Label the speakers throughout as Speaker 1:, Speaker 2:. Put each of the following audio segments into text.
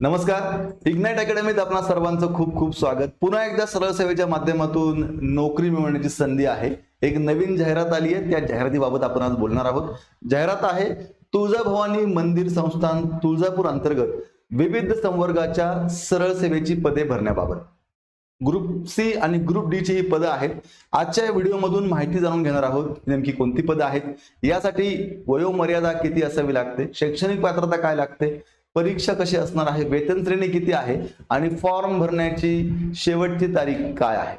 Speaker 1: नमस्कार. इग्नाइट अकॅडमीत आपणा सर्वांचं खूप खूप स्वागत. पुन्हा एकदा सरळ सेवेच्या माध्यमातून नोकरी मिळवण्याची संधी आहे. एक नवीन जाहिरात आली आहे. त्या जाहिरातीबाबत आपण आज बोलणार आहोत. जाहिरात आहे तुळजाभवानी मंदिर संस्थान तुळजापूर अंतर्गत विविध संवर्गाच्या सरळ सेवेची पदे भरण्याबाबत. ग्रुप सी आणि ग्रुप डी ची ही पदं आहेत. आजच्या या व्हिडिओमधून माहिती जाणून घेणार आहोत. नेमकी कोणती पदं आहेत, यासाठी वयोमर्यादा किती असावी लागते, शैक्षणिक पात्रता काय लागते, परीक्षा कशी असणार आहे, वेतन श्रेणी किती आहे आणि फॉर्म भरण्याची शेवटची तारीख काय आहे.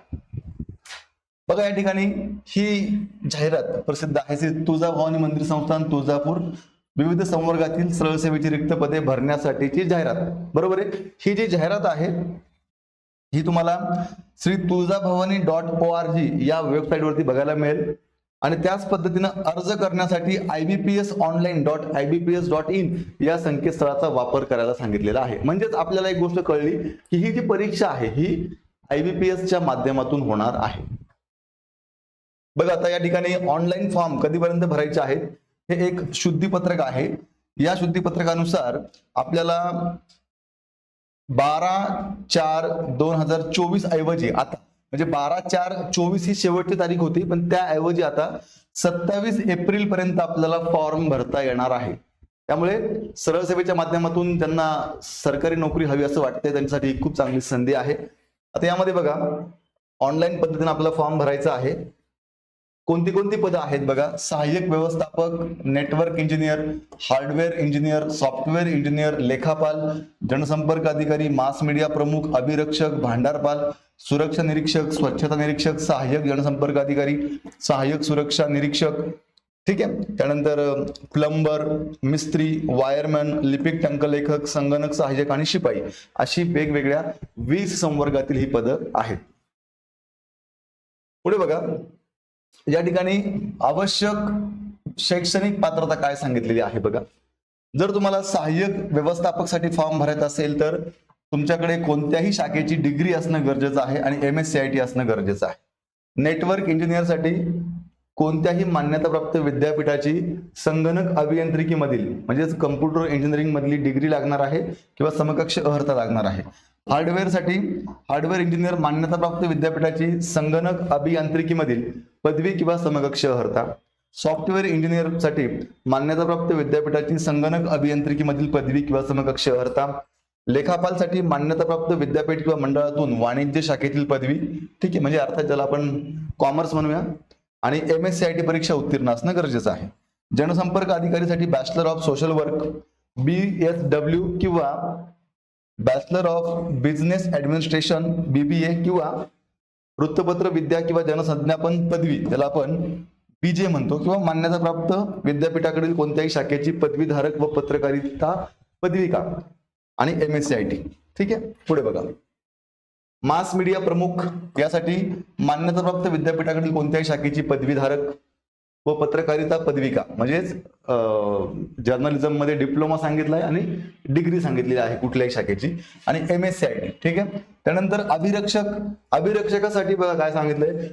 Speaker 1: बघा, या ठिकाणी ही जाहिरात प्रसिद्ध आहे. श्री तुळजाभवानी मंदिर संस्थान तुळजापूर विविध संवर्गातील सरळ सेवेची रिक्त पदे भरण्यासाठीची जाहिरात. बरोबर आहे. ही जी जाहिरात आहे ही तुम्हाला श्री तुळजाभवानी.org या वेबसाईटवरती बघायला मिळेल आणि त्याच पद्धतीनं अर्ज करण्यासाठी ibpsonline.ibps.in या संकेतस्थळाचा वापर करायला सांगितलेला आहे. म्हणजेच आपल्याला एक गोष्ट कळली की ही जी परीक्षा आहे ही IBPSच्या माध्यमातून होणार आहे. बघा, आता या ठिकाणी ऑनलाईन फॉर्म कधीपर्यंत भरायचे आहेत, हे एक शुद्धीपत्रक आहे. या शुद्धीपत्रकानुसार आपल्याला 12/4/2024 ऐवजी आता म्हणजे 12/4/24 ही शेवटची तारीख होती, पण त्याऐवजी आता 27 एप्रिल पर्यंत आपल्याला फॉर्म भरता येणार आहे. त्यामुळे सरळ सेवेच्या माध्यमातून ज्यांना सरकारी नोकरी हवी असं वाटतंय त्यांच्यासाठी खूप चांगली संधी आहे. आता यामध्ये बघा, ऑनलाईन पद्धतीने आपल्याला फॉर्म भरायचा आहे. कोणती कोणती पदं आहेत बघा. सहाय्यक व्यवस्थापक, network engineer, hardware engineer, software engineer, लेखापाल, जनसंपर्क अधिकारी, मास मीडिया प्रमुख, अभिरक्षक, भांडारपाल, सुरक्षा निरीक्षक, स्वच्छता निरीक्षक, सहाय्यक जनसंपर्क अधिकारी, सहाय्यक सुरक्षा निरीक्षक, ठीक आहे. त्यानंतर प्लंबर, मिस्त्री, वायरमॅन, लिपिक, टंकलेखक, संगणक सहाय्यक आणि शिपाई अशी वेगवेगळ्या 20 संवर्गातील ही पदं आहेत. पुढे बघा, या ठिकाणी आवश्यक शैक्षणिक पात्रता काय सांगितलेली आहे बघा. जर तुम्हाला सहाय्यक व्यवस्थापकसाठी फॉर्म भरायचा असेल तर तुमच्याकडे कोणत्याही शाखेची डिग्री असणं गरजेचं आहे आणि MSCIT असणं गरजेचं आहे. नेटवर्क इंजिनियरसाठी कोणत्याही मान्यताप्राप्त विद्यापीठाची संगणक अभियांत्रिकीमधील म्हणजेच कम्प्युटर इंजिनिअरिंग मधली डिग्री लागणार आहे किंवा समकक्ष अर्हता लागणार आहे. हार्डवेअरसाठी हार्डवेअर इंजिनियर मान्यताप्राप्त विद्यापीठाची संगणक अभियांत्रिकीमधील पदवी किंवा समकक्ष अर्हता. सॉफ्टवेअर इंजिनियरसाठी मान्यताप्राप्त विद्यापीठाची संगणक अभियांत्रिकीमधील पदवी किंवा समकक्ष अर्हता. लेखापालसाठी मान्यताप्राप्त विद्यापीठ किंवा मंडळातून वाणिज्य शाखेतील पदवी, ठीक आहे, म्हणजे अर्थात ज्याला आपण कॉमर्स म्हणूया, आणि MSCIT परीक्षा उत्तीर्ण असणं गरजेचं आहे. जनसंपर्क अधिकारीसाठी bachelor of social work, BSW किंवा bachelor of business administration BBA किंवा वृत्तपत्र विद्या किंवा जनसंज्ञापन पदवी त्याला आपण BJ म्हणतो किंवा मान्यताप्राप्त विद्यापीठाकडील कोणत्याही शाखेची पदवीधारक व पत्रकारिता पदविका आणि MSCIT, ठीक आहे. पुढे बघा, मास मीडिया प्रमुख यासाठी मान्यताप्राप्त विद्यापीठाकडील कोणत्याही शाखेची पदवीधारक व पत्रकारिता पदविका म्हणजेच जर्नलिझम मध्ये डिप्लोमा सांगितलाय आणि डिग्री सांगितलेली आहे कुठल्याही शाखेची आणि MSCIT, ठीक आहे. त्यानंतर अभिरक्षकासाठी बघा काय सांगितलंय,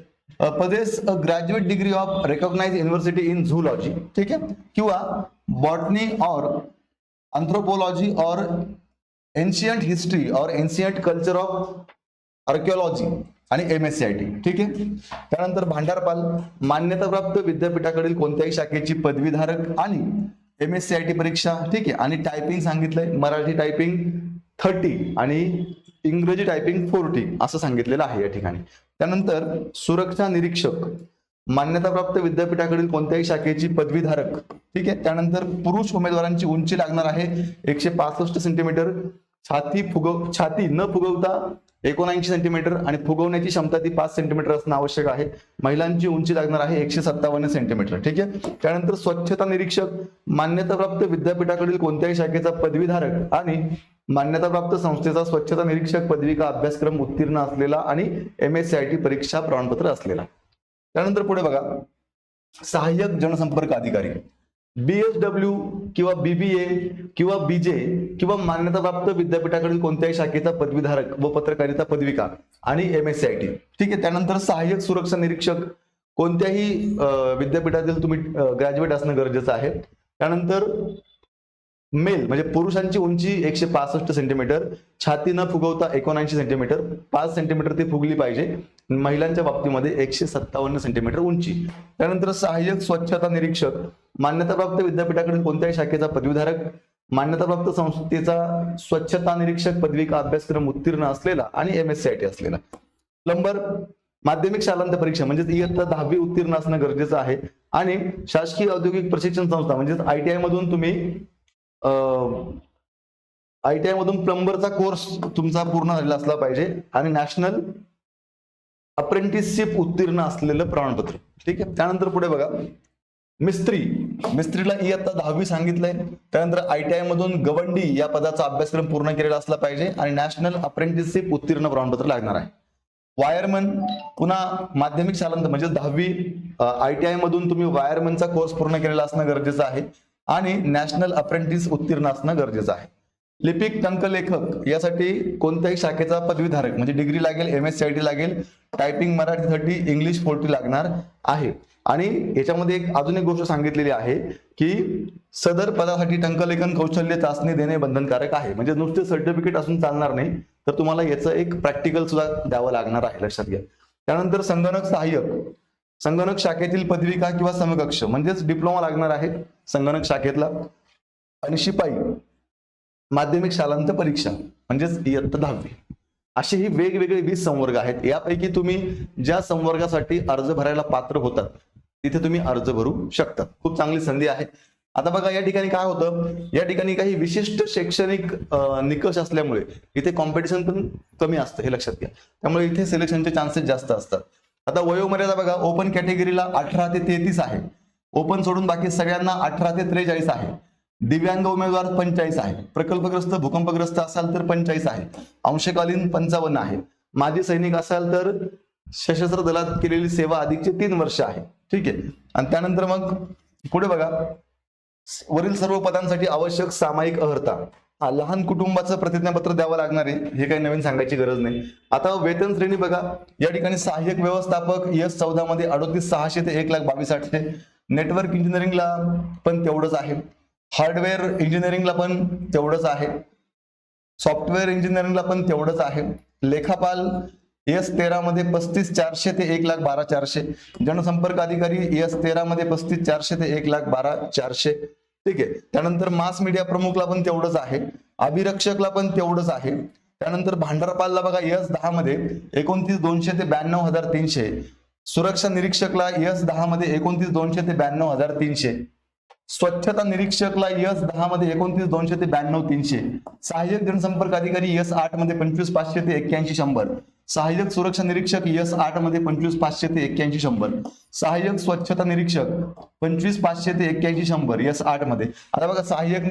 Speaker 1: पदेस graduate degree of recognised university in zoology, ठीक आहे, किंवा बॉटनी और अँथ्रोपोलॉजी और एन्शियंट हिस्ट्री और एन्शियंट कल्चर ऑफ आर्किओलॉजी आणि MSCIT, ठीक आहे. त्यानंतर भांडारपाल मान्यताप्राप्त विद्यापीठाकडील कोणत्याही शाखेची पदवीधारक आणि MSCIT परीक्षा, ठीक आहे, आणि टायपिंग सांगितलंय, मराठी टायपिंग 30 आणि इंग्रजी टायपिंग 40 असं सांगितलेलं आहे या ठिकाणी. त्यानंतर सुरक्षा निरीक्षक मान्यताप्राप्त विद्यापीठाकडील कोणत्याही शाखेची पदवीधारक, ठीक आहे. त्यानंतर पुरुष उमेदवारांची उंची लागणार आहे 165 सेंटीमीटर, छाती न फुगवता 79 सेंटीमीटर आणि फुगवण्याची क्षमता ती 5 सेंटीमीटर असणं आवश्यक आहे. महिलांची उंची लागणार आहे 157 सेंटीमीटर, ठीक आहे. त्यानंतर स्वच्छता निरीक्षक मान्यताप्राप्त विद्यापीठाकडील कोणत्याही शाखेचा पदवीधारक आणि मान्यताप्राप्त संस्थेचा स्वच्छता निरीक्षक पदविका अभ्यासक्रम उत्तीर्ण असलेला आणि MSCIT परीक्षा प्रमाणपत्र असलेला. त्यानंतर पुढे बघा, सहाय्यक जनसंपर्क अधिकारी BSW किंवा BBA किंवा BJ किंवा मान्यताप्राप्त विद्यापीठाकडील कोणत्याही शाखेचा पदवीधारक व पत्रकारिता पदविका आणि MSCIT, ठीक आहे. त्यानंतर सहाय्यक सुरक्षा निरीक्षक कोणत्याही विद्यापीठातील तुम्ही ग्रॅज्युएट असणं गरजेचं आहे. त्यानंतर मेल म्हणजे पुरुषांची उंची 165 सेंटीमीटर, छाती न फुगवता 79 सेंटीमीटर, 5 सेंटीमीटर ती फुगली पाहिजे. महिलांच्या बाबतीमध्ये 157 सेंटीमीटर उंची. त्यानंतर सहाय्यक स्वच्छता निरीक्षक, मान्यताप्राप्त विद्यापीठाकडील कोणत्याही शाखेचा पदवीधारक, मान्यताप्राप्त संस्थेचा स्वच्छता निरीक्षक पदविका अभ्यासक्रम उत्तीर्ण असलेला आणि MSCIT असलेला. प्लंबर, माध्यमिक शालांत परीक्षा म्हणजेच इयत्ता 10वी उत्तीर्ण असणं गरजेचं आहे. आणि शासकीय औद्योगिक प्रशिक्षण संस्था म्हणजेच ITI मधून तुम्ही ITI मधून प्लंबरचा कोर्स तुमचा पूर्ण झालेला असला पाहिजे आणि नॅशनल अप्रेंटिसशिप उत्तीर्ण असलेलं प्रमाणपत्र. ठीक आहे. त्यानंतर पुढे बघा, मिस्त्रीला इयत्ता 10वी सांगितलंय. त्यानंतर ITI मधून गवंडी या पदाचा अभ्यासक्रम पूर्ण केलेला असला पाहिजे आणि नॅशनल अप्रेंटिसशिप उत्तीर्ण प्रमाणपत्र लागणार आहे. वायरमन, पुन्हा माध्यमिक शालांत म्हणजे 10वी ITI मधून तुम्ही वायरमनचा कोर्स पूर्ण केलेला असणं गरजेचं आहे आणि नॅशनल अप्रेंटिस उत्तीर्ण असणं गरजेचं आहे. लिपिक टंकलेखक यासाठी कोणत्याही शाखेचा पदवीधारक म्हणजे डिग्री लागेल, MSCIT लागेल, टायपिंग मराठी 30, इंग्लिश 40 लागणार आहे. आणि याच्यामध्ये अजून एक गोष्ट सांगितलेली आहे की सदर पदासाठी टंकलेखन कौशल्य चाचणी देणे बंधनकारक आहे. म्हणजे नुसते सर्टिफिकेट असून चालणार नाही, तर तुम्हाला याचं एक प्रॅक्टिकल सुद्धा द्यावं लागणार आहे, लक्षात घ्या. त्यानंतर संगणक सहाय्यक, संगणक शाखेतील पदविका किंवा समकक्ष म्हणजेच डिप्लोमा लागणार आहे संगणक शाखेतला. आणि शिपाई, माध्यमिक शालांत परीक्षा म्हणजेच इयत्ता 10वी. असे ही वेगवेगळे 20 संवर्ग आहेत. यापैकी तुम्ही ज्या संवर्गासाठी अर्ज भरायला पात्र होतात तिथे तुम्ही अर्ज भरू शकता. खूप चांगली संधी आहे. आता बघा या ठिकाणी काय होतं, या ठिकाणी काही विशिष्ट शैक्षणिक निकष असल्यामुळे इथे कॉम्पिटिशन पण कमी असतं, हे लक्षात घ्या. त्यामुळे इथे सिलेक्शनचे चान्सेस जास्त असतात. आता वयोमर्यादा बघा, ओपन कॅटेगरीला 18 ते 33 आहे. ओपन सोडून बाकी सगळ्यांना 18 ते 43 आहे. दिव्यांग उमेदवार 45 आहे. प्रकल्पग्रस्त भूकंपग्रस्त असाल तर 45 आहे. अंशकालीन 55 आहे. माजी सैनिक असाल तर सशस्त्र दलात केलेली सेवा अधिकचे 3 वर्ष आहे. ठीक आहे. आणि त्यानंतर मग पुढे बघा, वरील सर्व पदांसाठी आवश्यक सामायिक अर्हता. लहान कुटुंबाचं प्रतिज्ञापत्र द्यावं लागणार आहे, हे काही नवीन सांगायची गरज नाही. आता वेतन श्रेणी बघा, या ठिकाणी सहाय्यक व्यवस्थापक S14 मध्ये 38,600 ते 1,22,800. नेटवर्क इंजिनिअरिंगला पण तेवढंच आहे. हार्डवेअर इंजिनिअरिंगला पण तेवढंच आहे. सॉफ्टवेअर इंजिनिअरिंगला पण तेवढंच आहे. लेखापाल S13 मध्ये 35,400 ते 1,12,400. जनसंपर्क अधिकारी S13 मध्ये 35,400 ते 1,12,400. ठीक आहे. त्यानंतर मास मीडिया प्रमुखला पण तेवढंच आहे. अभिरक्षकला पण तेवढंच आहे. त्यानंतर भांडारपालला बघा S10 मध्ये 29,200 ते 92,300. सुरक्षा निरीक्षकला S10 मध्ये 29,200 ते 92,300. स्वच्छता निरीक्षकला S10 मध्ये 29,200 ते 92,300. सहाय्यक जनसंपर्क अधिकारी S8 मध्ये 25,500 ते 81,100. सहाय्यक सुरक्षा निरीक्षक S8 मध्ये 25,500 ते 81,100. सहाय्यक स्वच्छता निरीक्षक 25,500 ते 81,100 S8 मध्ये. आता बघा, सहाय्यक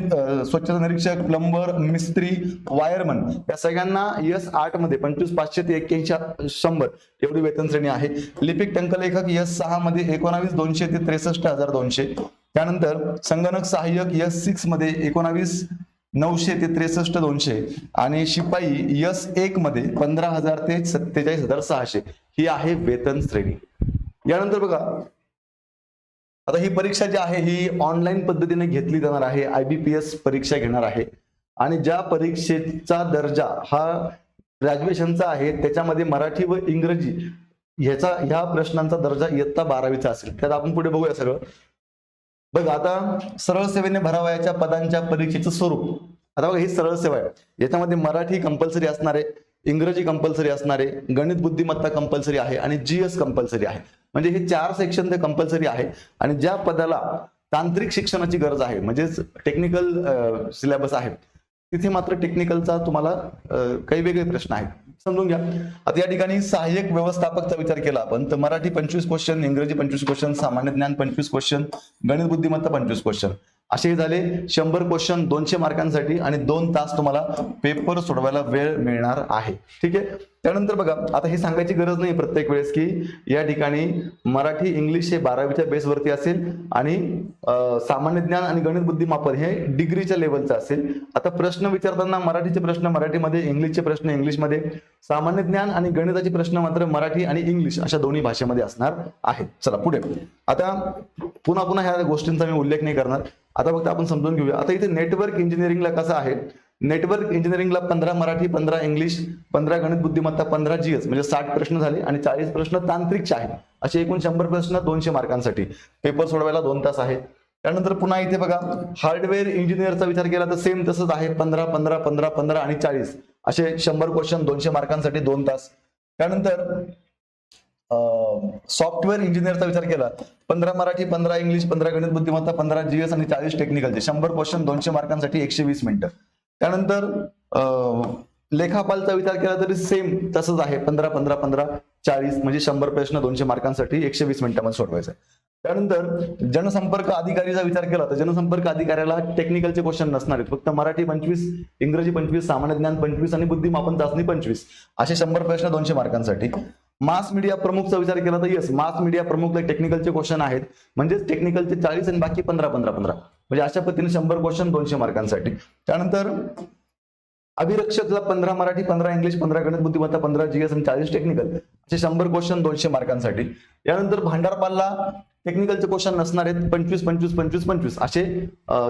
Speaker 1: स्वच्छता निरीक्षक, प्लंबर, मिस्त्री, वायरमन या सगळ्यांना S8 मध्ये 25,500 ते 81,100 एवढी वेतन श्रेणी आहे. लिपिक टंकलेखक S6 मध्ये 19,200 ते 63,200. त्यानंतर संगणक सहाय्यक S6 मध्ये 19,900 ते 63,200 आणि शिपाई S1 मध्ये 15,000 ते 47,600 ही आहे वेतन श्रेणी. यानंतर बघा, आता ही परीक्षा जी आहे ही ऑनलाईन पद्धतीने घेतली जाणार आहे. IBPS परीक्षा घेणार आहे आणि ज्या परीक्षेचा दर्जा हा ग्रॅज्युएशनचा आहे त्याच्यामध्ये मराठी व इंग्रजी ह्या प्रश्नांचा दर्जा इयत्ता 12वीचा असेल. त्यात आपण पुढे बघूया सगळं. बघा, आता सरळ सेवेने भरावयाच्या पदांच्या परीक्षेचं स्वरूप. आता बघा, ही सरळ सेवा आहे. याच्यामध्ये मराठी कंपल्सरी असणार आहे, इंग्रजी कंपल्सरी असणार आहे, गणित बुद्धिमत्ता कंपल्सरी आहे आणि GS कंपल्सरी आहे. म्हणजे हे 4 सेक्शन ते कंपल्सरी आहे. आणि ज्या पदाला तांत्रिक शिक्षणाची गरज आहे म्हणजेच टेक्निकल सिलेबस आहे तिथे मात्र टेक्निकलचा तुम्हाला काही वेगळे प्रश्न आहेत, समजून घ्या. आता या ठिकाणी सहाय्यक व्यवस्थापकचा विचार केला आपण तर मराठी 25 क्वेश्चन, इंग्रजी 25 क्वेश्चन, सामान्य ज्ञान 25 क्वेश्चन, गणित बुद्धिमत्ता 25 क्वेश्चन असे झाले 100 क्वेश्चन 200 मार्कांसाठी आणि 2 तास तुम्हाला पेपर सोडवायला वेळ मिळणार आहे. ठीक आहे. त्यानंतर बघा, आता हे सांगायची गरज नाही प्रत्येक वेळेस की या ठिकाणी मराठी इंग्लिश हे 12वीच्या बेसवरती असेल आणि सामान्य ज्ञान आणि गणित बुद्धिमापन हे डिग्रीच्या लेवलचं असेल. आता प्रश्न विचारताना मराठीचे प्रश्न मराठीमध्ये, इंग्लिशचे प्रश्न इंग्लिशमध्ये, सामान्य ज्ञान आणि गणिताचे प्रश्न मात्र मराठी आणि इंग्लिश अशा दोन्ही भाषेमध्ये असणार आहेत. चला पुढे. आता पुन्हा ह्या गोष्टींचा मी उल्लेख नाही करणार. आता फक्त आपण समजून घेऊया. आता इथे नेटवर्क इंजिनिअरिंगला कसं आहे, नेटवर्क इंजिनिअरिंगला 15 मराठी, 15 इंग्लिश, 15 गणित बुद्धिमत्ता, 15 जीएस म्हणजे 60 प्रश्न झाले आणि 40 प्रश्न तांत्रिकचे आहेत. असे एकूण 100 प्रश्न 200 मार्कांसाठी. पेपर सोडवायला 2 तास आहे. त्यानंतर पुन्हा इथे बघा हार्डवेअर इंजिनिअरचा विचार केला तर सेम तसंच आहे, 15 15 15 15 आणि 40 असे 100 क्वेश्चन 200 मार्कांसाठी 2 तास. त्यानंतर सॉफ्टवेअर इंजिनिअरचा विचार केला 15 मराठी, 15 इंग्लिश, 15 गणित बुद्धिमत्ता, 15 जीएस आणि 40 टेक्निकलचे 100 क्वेश्चन 200 मार्कांसाठी 120 मिनिटं. त्यानंतर लेखापालचा विचार केला तरी सेम तसंच आहे, 15 15 15 40 म्हणजे 100 प्रश्न 200 मार्कांसाठी 120 मिनिटांमध्ये सोडवायचं. त्यानंतर जनसंपर्क अधिकारीचा विचार केला तर जनसंपर्क अधिकाऱ्याला टेक्निकलचे क्वेश्चन नसणार आहेत, फक्त मराठी 25, इंग्रजी 25, सामान्य ज्ञान 25 आणि बुद्धिमापन चाचणी 25 असे 100 प्रश्न 200 मार्कांसाठी. मास मीडिया प्रमुखचा विचार केला तर येस, मास मीडिया प्रमुख टेक्निकलचे क्वेश्चन आहेत, म्हणजे टेक्निकलचे 40 आणि बाकी 15 15 15 म्हणजे अशा पद्धतीने 100 क्वेश्चन 200 मार्कांसाठी. त्यानंतर अभिरक्षकला 15 मराठी, 15 इंग्लिश, 15 गणित बुद्धिमत्ता, 15 जीएस आणि 40 टेक्निकल असे 100 क्वेश्चन 200 मार्कांसाठी. यानंतर भांडारपालला टेक्निकलचे क्वेश्चन नसणार आहेत, 25 25 25 25 असे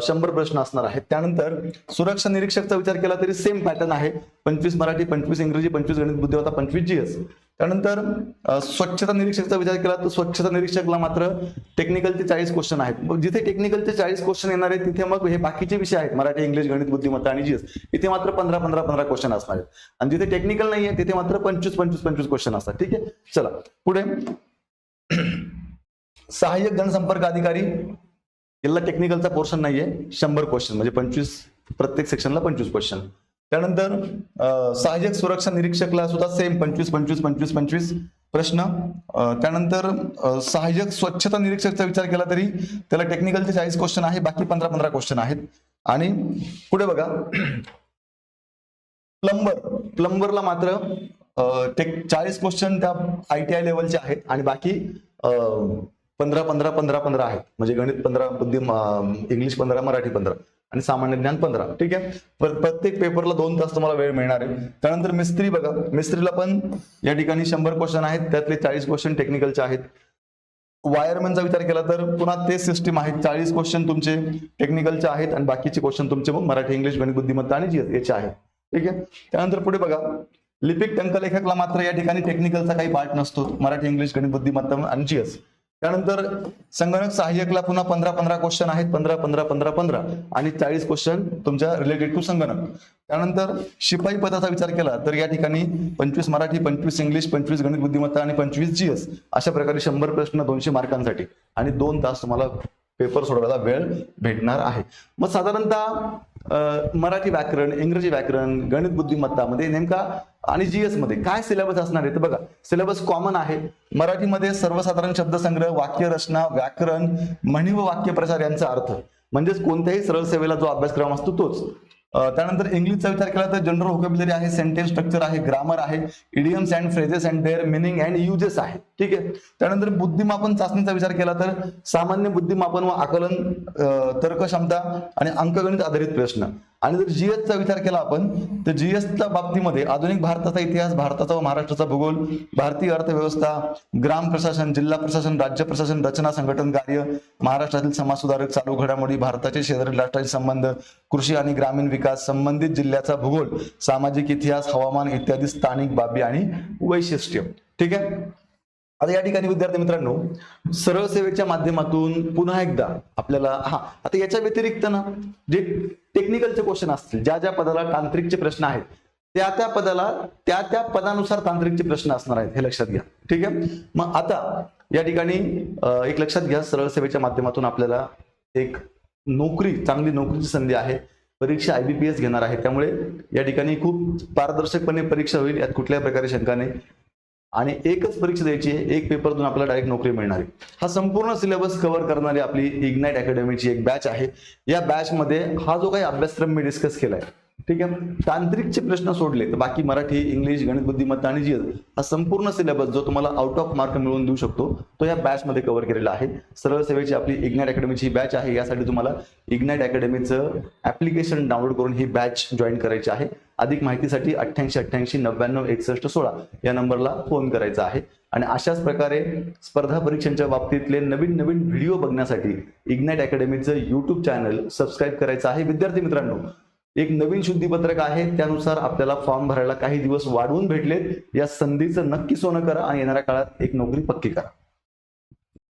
Speaker 1: 100 प्रश्न असणार आहेत. त्यानंतर सुरक्षा निरीक्षकचा विचार केला तरी सेम पॅटर्न आहे, 25 मराठी, 25 इंग्रजी, 25 गणित बुद्धिमत्ता, 25 जीएस. त्यानंतर स्वच्छता निरीक्षकचा विचार केला तर स्वच्छता निरीक्षकला मात्र टेक्निकलचे 40 क्वेश्चन आहेत. जिथे टेक्निकलचे 40 क्वेश्चन येणार आहेत तिथे मग हे बाकीचे विषय आहेत, मराठी, इंग्लिश, गणित बुद्धिमत्ता आणि जीएस, इथे मात्र 15 15 15 क्वेश्चन असणार आहेत. आणि जिथे टेक्निकल नाहीये तिथे मात्र 25 25 25 क्वेश्चन असतात. ठीक आहे, चला पुढे. सहाय्यक जनसंपर्क अधिकारी याला टेक्निकलचा पोर्शन नाहीये, 100 क्वेश्चन म्हणजे 25 प्रत्येक सेक्शनला 25 क्वेश्चन. त्यानंतर सहाय्यक सुरक्षा निरीक्षकला सुद्धा सेम 25 25 25 25 प्रश्न. त्यानंतर सहाय्यक स्वच्छता निरीक्षकचा विचार केला तरी त्याला टेक्निकलचे 40 क्वेश्चन आहे, बाकी 15 15 क्वेश्चन आहेत. आणि पुढे बघा प्लंबरला मात्र 40 क्वेश्चन त्या ITI लेवलचे आहेत आणि बाकी 15 15 15 15 आहेत, म्हणजे गणित 15, इंग्लिश 15, मराठी 15 आणि सामान्य ज्ञान 15. ठीक आहे, प्रत्येक पेपरला 2 तास तुम्हाला वेळ मिळणार आहे. त्यानंतर मिस्त्री बघा, मिस्त्रीला पण या ठिकाणी 100 क्वेश्चन आहेत, त्यातले 40 क्वेश्चन टेक्निकलचे आहेत. वायरमॅनचा विचार केला तर पुन्हा तेच सिस्टीम आहे, 40 क्वेश्चन तुमचे टेक्निकलचे आहेत आणि बाकीचे क्वेश्चन तुमचे मग मराठी, इंग्लिश, गणित बुद्धिमत्ता आणि जीएस याचे आहेत. ठीक आहे, त्यानंतर पुढे बघा लिपिक टंकलेखकला मात्र या ठिकाणी टेक्निकलचा काही पार्ट नसतो, मराठी, इंग्लिश, गणित बुद्धिमत्ता आणि जीएस. त्यानंतर संगणक सहाय्यकला पुन्हा 15 15 क्वेश्चन आहेत, 15 15 15 15 आणि 40 क्वेश्चन तुमच्या रिलेटेड टू संगणक. त्यानंतर शिपाई पदाचा विचार केला तर या ठिकाणी 25 मराठी, 25 इंग्लिश, 25 गणित बुद्धिमत्ता आणि 25 जीएस अशा प्रकारे 100 प्रश्न 200 मार्कांसाठी आणि 2 तास तुम्हाला पेपर सोडवायला वेळ भेटणार आहे. मग साधारणतः मराठी व्याकरण, इंग्रजी व्याकरण, गणित बुद्धिमत्तामध्ये नेमका आणि जीएस मध्ये काय सिलेबस असणार आहे तर बघा सिलेबस कॉमन आहे. मराठीमध्ये सर्वसाधारण शब्दसंग्रह, वाक्यरचना, व्याकरण, म्हणी व वाक्यप्रचार यांचा अर्थ म्हणजेच कोणत्याही सरळ सेवेला जो अभ्यासक्रम असतो तोच. त्यानंतर इंग्लिशचा विचार केला तर जनरल व्होकॅब्युलरी आहे, सेंटेन्स स्ट्रक्चर आहे, ग्रामर आहे, idioms and phrases and their meaning and uses आहे. ठीक आहे, त्यानंतर बुद्धिमापन चाचणीचा विचार केला तर सामान्य बुद्धिमापन व आकलन, तर्कक्षमता आणि अंकगणित आधारित प्रश्न. आणि जर जीएसचा विचार केला आपण तर जीएसच्या बाबतीमध्ये आधुनिक भारताचा इतिहास, भारताचा व महाराष्ट्राचा भूगोल, भारतीय अर्थव्यवस्था, ग्राम प्रशासन, जिल्हा प्रशासन, राज्य प्रशासन, रचना, संघटन कार्य, महाराष्ट्रातील समाज सुधारक, चालू घडामोडी, भारताचे शेजारील राष्ट्रांचे संबंध, कृषी आणि ग्रामीण विकास, संबंधित जिल्ह्याचा भूगोल, सामाजिक इतिहास, हवामान इत्यादी स्थानिक बाबी आणि वैशिष्ट्य. ठीक आहे, आता या ठिकाणी विद्यार्थी मित्रांनो सरळ सेवेच्या माध्यमातून पुन्हा एकदा आपल्याला आता याच्या व्यतिरिक्त ना जे टेक्निकलचे क्वेश्चन असतील, ज्या ज्या पदाला तांत्रिकचे प्रश्न आहेत त्या त्या पदाला त्या पदानुसार तांत्रिकचे प्रश्न असणार आहेत, हे लक्षात घ्या. ठीक आहे, मग आता या ठिकाणी एक लक्षात घ्या, सरळ सेवेच्या माध्यमातून आपल्याला एक चांगली नोकरीची संधी आहे. परीक्षा IBPS घेणार आहे, त्यामुळे या ठिकाणी खूप पारदर्शकपणे परीक्षा होईल, यात कुठल्याही प्रकारे शंका नाही. आणि एकच परीक्षा द्यायची आहे, एक पेपरतून आपल्याला डायरेक्ट नोकरी मिळणार आहे. हा संपूर्ण सिलेबस कव्हर करणारी आपली इग्नाइट अकॅडमीची एक बॅच आहे. या बॅच मध्ये हा जो काही अभ्यासक्रम मी डिस्कस केलाय, ठीक आहे, तांत्रिकचे प्रश्न सोडले तर बाकी मराठी, इंग्लिश, गणित बुद्धिमत्ता आणि जीएस हा संपूर्ण सिलेबस जो तुम्हाला आउट ऑफ मार्क मिळवून देऊ शकतो तो या बॅच मध्ये कव्हर केलेला आहे. सरळ सेवेची आपली इग्नाइट अकॅडमीची बॅच आहे. यासाठी तुम्हाला इग्नाइट अकॅडमीचं ऍप्लिकेशन डाउनलोड करून ही बॅच जॉईन करायची आहे. अधिक माहितीसाठी 8888 99 61 16 या नंबरला फोन करायचा आहे. आणि अशाच प्रकारे स्पर्धा परीक्षांच्या बाबतीतले नवीन नवीन व्हिडिओ बघण्यासाठी इग्नाइट अकॅडमीचं युट्यूब चॅनल सबस्क्राईब करायचं आहे. विद्यार्थी मित्रांनो, एक नवीन शुद्धीपत्रक आहे, त्यानुसार आपल्याला फॉर्म भरायला काही दिवस वाढवून भेटलेत. या संधीचं नक्की सोनं करा आणि येणाऱ्या काळात एक नोकरी पक्की करा.